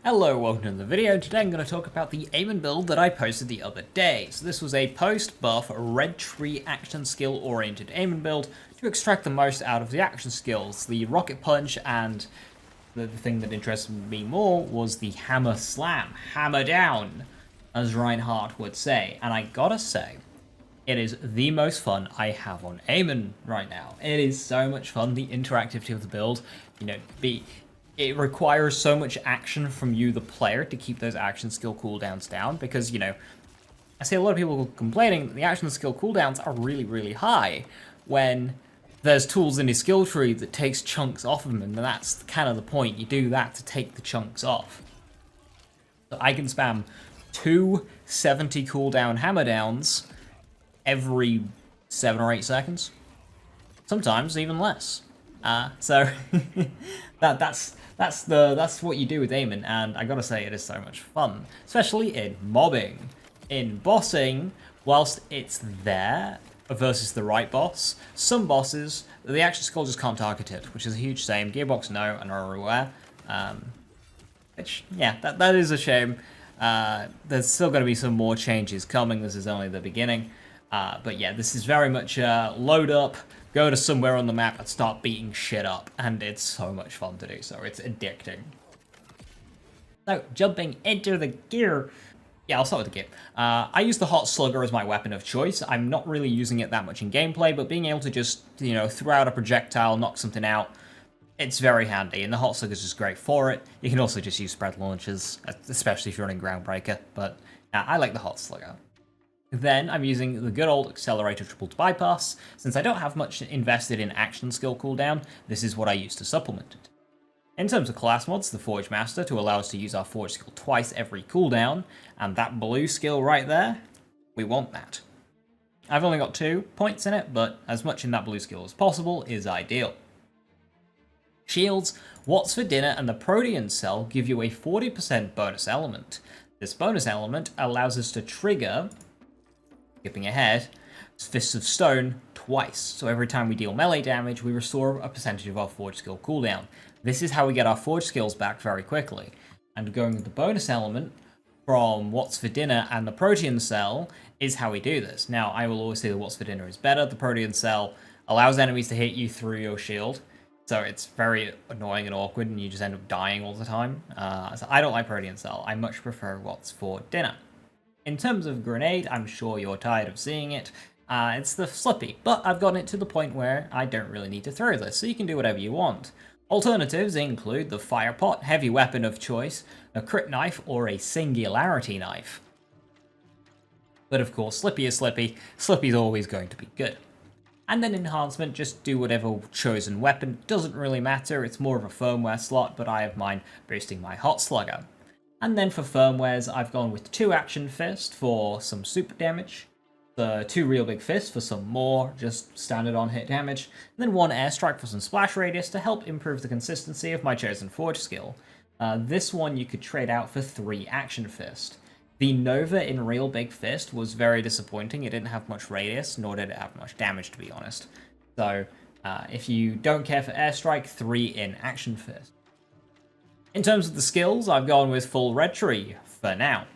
Hello, welcome to the video. Today I'm going to talk about the Amon build that I posted the other day. So this was a post-buff red tree action skill oriented Amon build to extract the most out of the action skills. The rocket punch and the thing that interested me more was the hammer slam, hammer down, as Reinhardt would say. And I gotta say, it is the most fun I have on Amon right now. It is so much fun, the interactivity of the build, it requires so much action from you, the player, to keep those action skill cooldowns down, because, I see a lot of people complaining that the action skill cooldowns are really, really high, when there's tools in your skill tree that takes chunks off of them, and that's kind of the point. You do that to take the chunks off. So I can spam 270 cooldown hammer downs every 7 or 8 seconds. Sometimes even less. So that's what you do with Amon, and I gotta say it is so much fun, especially in mobbing. In bossing, whilst it's there versus the right boss, some bosses the action skill just can't target it, which is a huge shame. Gearbox no and are aware. Which yeah, that is a shame. There's still going to be some more changes coming. This is only the beginning. But yeah, this is very much load up, go to somewhere on the map and start beating shit up. And it's so much fun to do so. It's addicting. So, jumping into the gear. Yeah, I'll start with the gear. I use the Hot Slugger as my weapon of choice. I'm not really using it that much in gameplay, but being able to just, throw out a projectile, knock something out, it's very handy, and the Hot Slugger is just great for it. You can also just use spread launchers, especially if you're running Groundbreaker, but I like the Hot Slugger. Then I'm using the good old Accelerator Triple Bypass. Since I don't have much invested in action skill cooldown, this is what I use to supplement it. In terms of class mods, the Forge Master to allow us to use our Forge skill twice every cooldown, and that blue skill right there, we want that. I've only got 2 points in it, but as much in that blue skill as possible is ideal. Shields, What's for Dinner, and the Protean Cell give you a 40% bonus element. This bonus element allows us to trigger, skipping ahead, Fists of Stone twice. So every time we deal melee damage, we restore a percentage of our Forge skill cooldown. This is how we get our Forge skills back very quickly. And going with the bonus element from What's for Dinner and the Protean Cell is how we do this. Now, I will always say that What's for Dinner is better. The Protean Cell allows enemies to hit you through your shield. So it's very annoying and awkward, and you just end up dying all the time. So I don't like Protean Cell. I much prefer What's for Dinner. In terms of Grenade, I'm sure you're tired of seeing it. It's the Slippy, but I've gotten it to the point where I don't really need to throw this, so you can do whatever you want. Alternatives include the Fire Pot, heavy weapon of choice, a crit knife, or a singularity knife. But of course, Slippy is Slippy. Slippy's always going to be good. And then enhancement, just do whatever chosen weapon. Doesn't really matter, it's more of a firmware slot, but I have mine boosting my Hot Slugger. And then for firmwares, I've gone with 2 Action Fist for some super damage, the 2 Real Big Fists for some more, just standard on hit damage, and then 1 Airstrike for some splash radius to help improve the consistency of my chosen Forge skill. This one you could trade out for 3 Action Fist. The Nova in Real Big Fist was very disappointing. It didn't have much radius, nor did it have much damage, to be honest. So, if you don't care for Airstrike, 3 in Action Fist. In terms of the skills, I've gone with full red tree for now.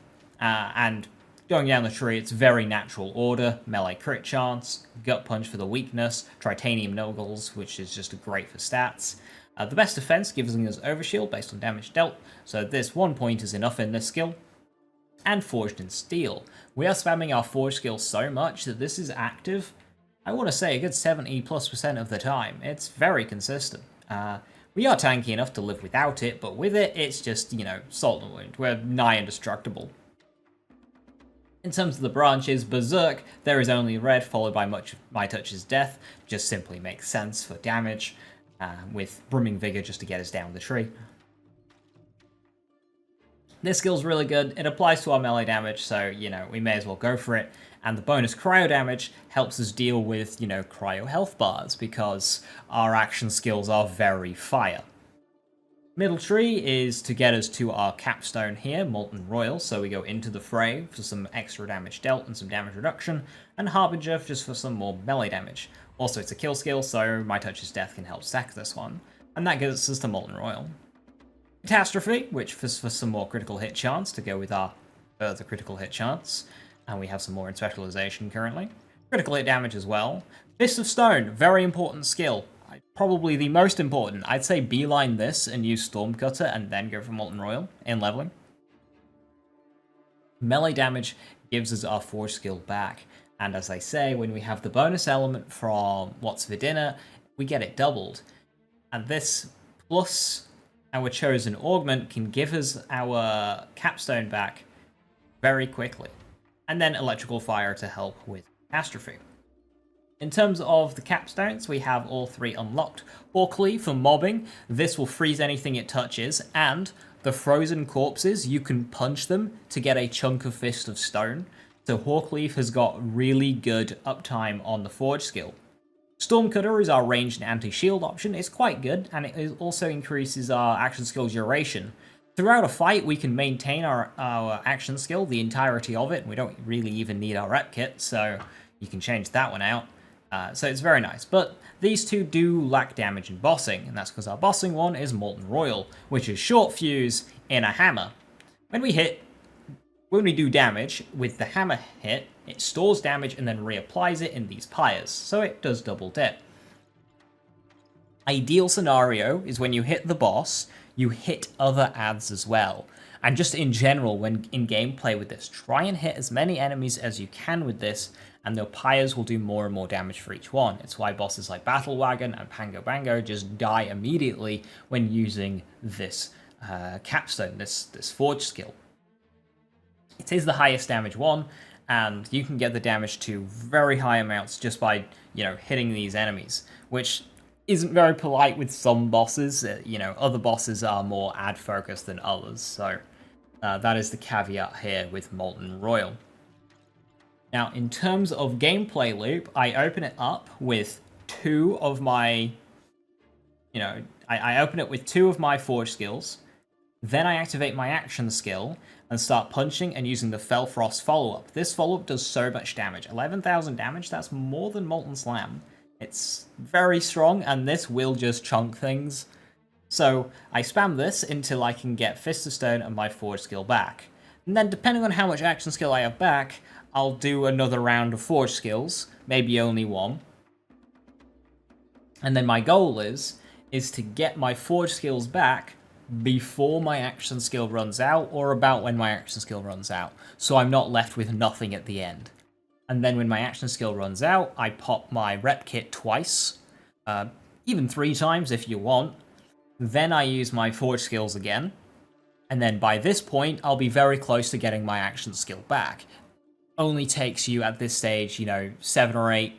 And going down the tree, it's very natural order, melee crit chance, gut punch for the weakness, titanium noggles, which is just great for stats. The best defense gives us overshield based on damage dealt, so this 1 point is enough in this skill. And Forged in Steel. We are spamming our Forge skill so much that this is active, I want to say a good 70+% of the time. It's very consistent. We are tanky enough to live without it, but with it, it's just, salt and wound. We're nigh indestructible. In terms of the branches, Berserk, there is only red, followed by much of My Touch's Death. Just simply makes sense for damage, with Brimming Vigor just to get us down the tree. This skill's really good. It applies to our melee damage, so, we may as well go for it. And the bonus cryo damage helps us deal with, cryo health bars, because our action skills are very fire. Middle tree is to get us to our capstone here, Molten Royal, so we go into the fray for some extra damage dealt and some damage reduction, and Harbinger just for some more melee damage. Also, it's a kill skill, so My Touch's Death can help stack this one, and that gets us to Molten Royal. Catastrophe, which for some more critical hit chance to go with our further critical hit chance. And we have some more in specialization currently. Critical hit damage as well. Fist of Stone, very important skill. Probably the most important. I'd say beeline this and use Stormcutter and then go for Molten Royal in leveling. Melee damage gives us our Forge skill back. And as I say, when we have the bonus element from What's for Dinner, we get it doubled. And this plus our chosen augment can give us our capstone back very quickly. And then electrical fire to help with catastrophe. In terms of the capstones, we have all three unlocked. Hawkleaf for mobbing, this will freeze anything it touches, and the frozen corpses, you can punch them to get a chunk of Fist of Stone. So Hawkleaf has got really good uptime on the Forge skill. Stormcutter is our ranged and anti-shield option. It's quite good, and it also increases our action skill duration. Throughout a fight, we can maintain our action skill, the entirety of it, and we don't really even need our rep kit, so you can change that one out. So it's very nice. But these two do lack damage in bossing, and that's because our bossing one is Molten Royal, which is short fuse in a hammer. When we do damage with the hammer hit, it stores damage and then reapplies it in these pyres, so it does double dip. Ideal scenario is when you hit the boss, you hit other adds as well. And just in general, when in gameplay with this, try and hit as many enemies as you can with this, and the pyres will do more and more damage for each one. It's why bosses like Battle Wagon and Pango Bango just die immediately when using this capstone, this Forge skill. It is the highest damage one, and you can get the damage to very high amounts just by, hitting these enemies, which isn't very polite with some bosses. Other bosses are more ad focused than others, so that is the caveat here with Molten Royal. Now, in terms of gameplay loop, I open it up with two of my, I open it with two of my Forge skills, then I activate my action skill and start punching and using the Felfrost follow-up. This follow-up does so much damage. 11,000 damage, that's more than Molten Slam. It's very strong, and this will just chunk things. So I spam this until I can get Fist of Stone and my Forge skill back. And then depending on how much action skill I have back, I'll do another round of Forge skills, maybe only one. And then my goal is to get my Forge skills back before my action skill runs out, or about when my action skill runs out, so I'm not left with nothing at the end. And then when my action skill runs out, I pop my rep kit twice, even 3 times if you want. Then I use my Forge skills again, and then by this point, I'll be very close to getting my action skill back. Only takes you at this stage, 7 or 8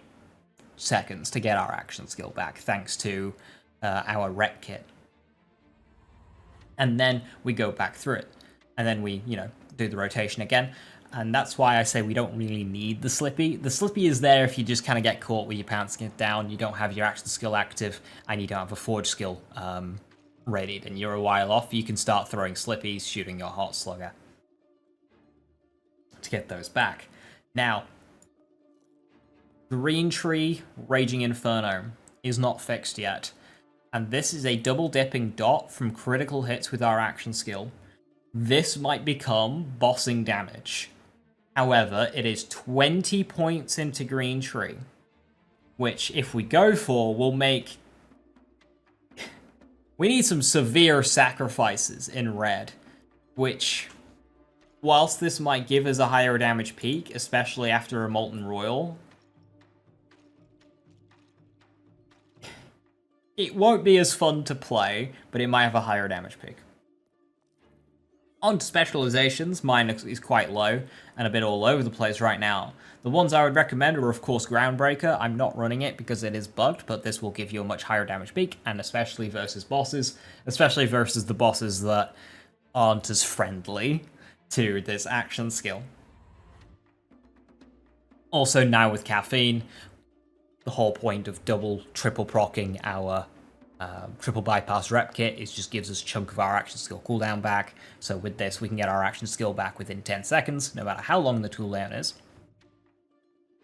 seconds to get our action skill back, thanks to our rep kit. And then we go back through it, and then we, do the rotation again. And that's why I say we don't really need the Slippy. The Slippy is there if you just kind of get caught with your pants get down, you don't have your action skill active, and you don't have a Forge skill readied, and you're a while off. You can start throwing Slippies, shooting your Hot Slugger to get those back. Now, Green Tree Raging Inferno is not fixed yet, and this is a double dipping dot from critical hits with our action skill. This might become bossing damage. However, it is 20 points into Green Tree, which if we go for, will make... We need some severe sacrifices in red, which, whilst this might give us a higher damage peak, especially after a Molten Royal, it won't be as fun to play, but it might have a higher damage peak. On to specializations, mine is quite low and a bit all over the place right now. The ones I would recommend are of course Groundbreaker. I'm not running it because it is bugged, but this will give you a much higher damage peak, and especially versus bosses, especially versus the bosses that aren't as friendly to this action skill. Also now with Caffeine, the whole point of double, triple procking our triple bypass rep kit is just gives us a chunk of our action skill cooldown back. So with this, we can get our action skill back within 10 seconds, no matter how long the cooldown is.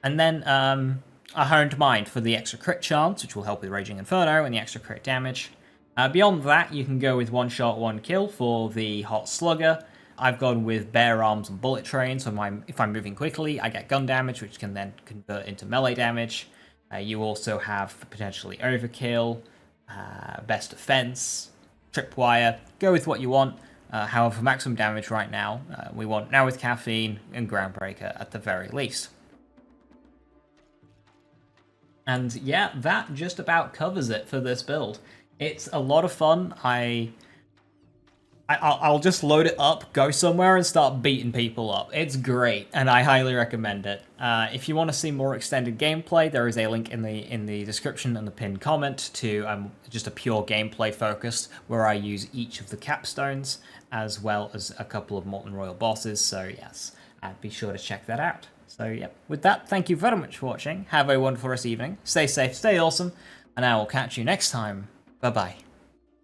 And then a Honed Mind for the extra crit chance, which will help with Raging Inferno and the extra crit damage. Beyond that, you can go with one shot, one kill for the Hot Slugger. I've gone with bare arms and bullet train, so if I'm moving quickly, I get gun damage, which can then convert into melee damage. You also have potentially overkill, best defense, tripwire. Go with what you want. However, maximum damage right now, we want now with caffeine and groundbreaker at the very least. And yeah, that just about covers it for this build. It's a lot of fun. I'll just load it up, go somewhere, and start beating people up. It's great, and I highly recommend it. If you want to see more extended gameplay, there is a link in the description and the pinned comment to just a pure gameplay focused, where I use each of the capstones, as well as a couple of Molten Royal bosses, so yes, be sure to check that out. So yeah, with that, thank you very much for watching. Have a wonderful rest of the evening. Stay safe, stay awesome, and I will catch you next time. Bye-bye.